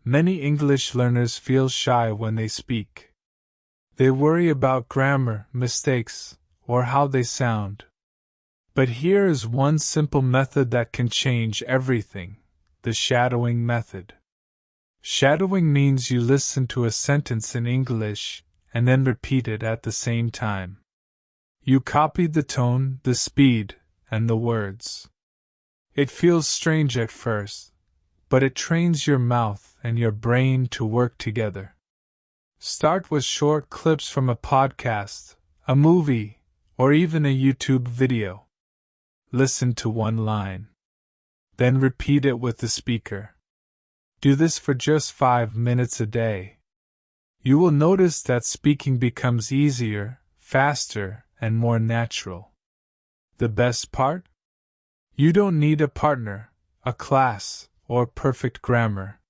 Many English learners feel shy when they speak. They worry about grammar, mistakes, or how they sound. But here is one simple method that can change everything: the shadowing method. Shadowing means you listen to a sentence in English and then repeat it at the same time. You copy the tone, the speed, and the words. It feels strange at first, but it trains your mouth and your brain to work together. Start with short clips from a podcast, a movie, or even a YouTube video. Listen to one line. Then repeat it with the speaker. Do this for just 5 minutes a day. You will notice that speaking becomes easier, faster, and more natural. The best part? You don't need a partner, a class, or perfect grammar.